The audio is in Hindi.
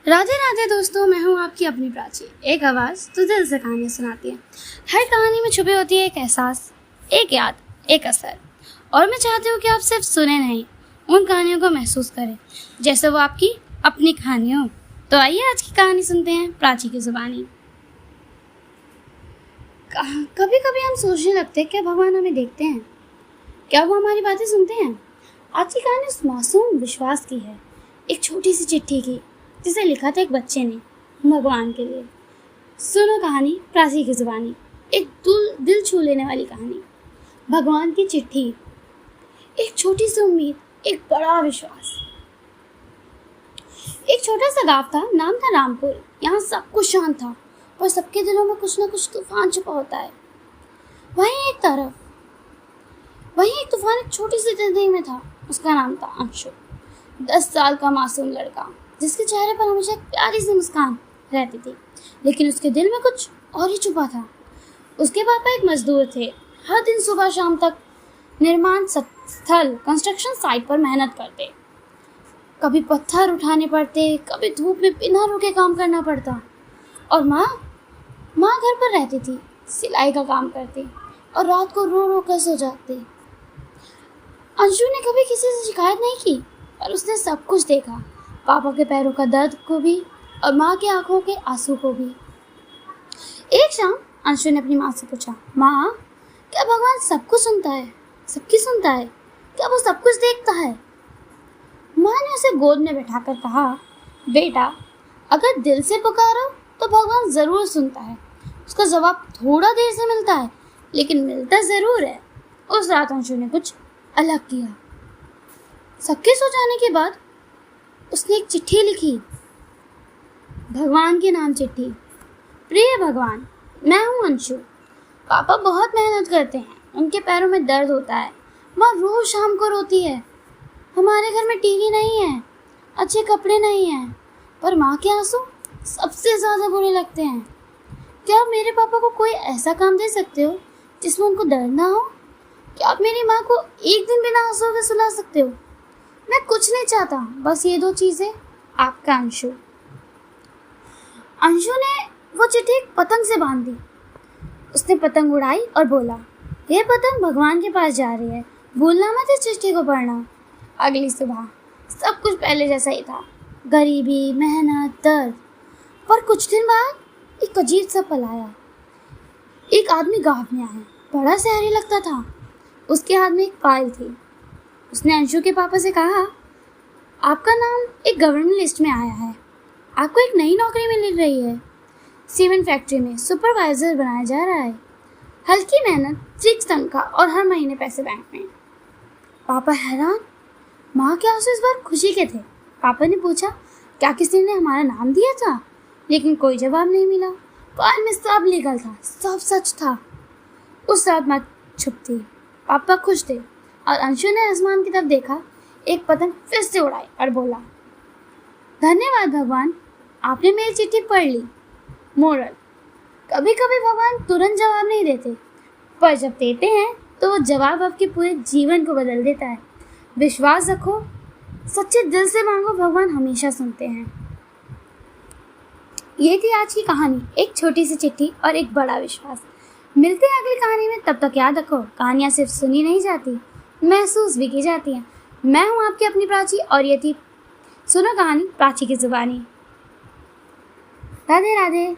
राधे राधे दोस्तों, मैं हूँ आपकी अपनी प्राची। एक आवाज़ तो दिल से कहानी सुनाती है। हर कहानी में छुपी होती है एक एहसास, एक याद, एक असर। और मैं चाहती हूँ कि आप सिर्फ सुने नहीं, उन कहानियों को महसूस करें जैसे वो आपकी अपनी कहानी हो। तो आइए आज की कहानी सुनते हैं प्राची की जुबानी। कभी कभी हम सोचने लगते हैं, क्या भगवान हमें देखते हैं? क्या वो हमारी बातें सुनते हैं? आज की कहानी उस मासूम विश्वास की है, एक छोटी सी चिट्ठी की जिसे लिखा था एक बच्चे ने भगवान के लिए। सुनो कहानी प्राची की जुबानी। एक दिल छू लेने वाली कहानी, भगवान की चिट्ठी। एक छोटी सी उम्मीद, एक बड़ा विश्वास। एक छोटा सा गांव था, नाम था रामपुर। यहाँ सब कुछ शांत था, पर सबके दिलों में कुछ न कुछ तूफान छुपा होता है। वहीं एक तूफान एक छोटी सी जिंदगी में था। उसका नाम था अंशु, 10 साल का मासूम लड़का जिसके चेहरे पर हमेशा एक प्यारी सी मुस्कान रहती थी, लेकिन उसके दिल में कुछ और ही छुपा था। उसके पापा एक मजदूर थे, हर दिन सुबह शाम तक निर्माण स्थल कंस्ट्रक्शन साइट पर मेहनत करते। कभी पत्थर उठाने पड़ते, कभी धूप में बिना रुके काम करना पड़ता। और माँ घर पर रहती थी, सिलाई का काम करती और रात को रो रो कर सो जाती। अंशु ने कभी किसी से शिकायत नहीं की, पर उसने सब कुछ देखा, पापा के पैरों का दर्द को भी और माँ की आंखों के आंसू को भी। एक शाम अंशु ने अपनी माँ से पूछा, माँ, क्या भगवान सब कुछ सुनता है, सबकी सुनता है? क्या वो सब कुछ देखता है? माँ ने उसे गोद में बैठाकर कहा, बेटा, अगर दिल से पुकारो तो भगवान ज़रूर सुनता है। उसका जवाब थोड़ा देर से मिलता है, लेकिन मिलता ज़रूर है। उस रात अंशु ने कुछ अलग किया। सबके सो जाने के बाद उसने एक चिट्ठी लिखी, भगवान के नाम चिट्ठी। प्रिय भगवान, मैं हूँ अंशु। पापा बहुत मेहनत करते हैं, उनके पैरों में दर्द होता है। माँ रोज शाम को रोती है। हमारे घर में टीवी नहीं है, अच्छे कपड़े नहीं हैं, पर माँ के आंसू सबसे ज़्यादा बुरे लगते हैं। क्या आप मेरे पापा को कोई ऐसा काम दे सकते हो जिसमें उनको दर्द ना हो? क्या आप मेरी माँ को एक दिन बिना आंसू के सुला सकते हो? मैं कुछ नहीं चाहता, बस ये 2 चीज़ें। आपका अंशु। अंशु ने वो चिट्ठी एक पतंग से बांध दी। उसने पतंग उड़ाई और बोला, यह पतंग भगवान के पास जा रही है, भूलना मत इस चिट्ठी को पढ़ना। अगली सुबह सब कुछ पहले जैसा ही था, गरीबी, मेहनत, दर्द। पर कुछ दिन बाद एक अजीब सा पल आया। एक आदमी गाँव में आया, बड़ा शहरी लगता था। उसके हाथ में एक फाइल थी। उसने अंशु के पापा से कहा, आपका नाम एक गवर्नमेंट लिस्ट में आया है, आपको एक नई नौकरी मिल रही है। सीमेंट फैक्ट्री में सुपरवाइजर बनाया जा रहा है। हल्की मेहनत, फिक्स तनख्वाह और हर महीने पैसे बैंक में। पापा हैरान। माँ के आंसू इस बार खुशी के थे। पापा ने पूछा, क्या किसी ने हमारा नाम दिया था? लेकिन कोई जवाब नहीं मिला। फाइल में सब लीगल था, सब सच था। उस रात माँ चुप थी। पापा खुश थे और अंशु ने आसमान की तरफ देखा, एक पतंग फिर से उड़ाई और बोला, धन्यवाद भगवान, आपने मेरी चिट्ठी पढ़ ली। मोरल, कभी कभी भगवान तुरंत जवाब नहीं देते, पर जब देते हैं तो वो जवाब आपके पूरे जीवन को बदल देता है। विश्वास रखो, सच्चे दिल से मांगो, भगवान हमेशा सुनते हैं। ये थी आज की कहानी, एक छोटी सी चिट्ठी और एक बड़ा विश्वास। मिलते हैं अगली कहानी में, तब तक याद रखो, कहानियाँ सिर्फ सुनी नहीं जाती, महसूस भी की जाती हैं। मैं हूँ आपकी अपनी प्राची और ये थी सुनो कहानी प्राची की जुबानी। राधे राधे।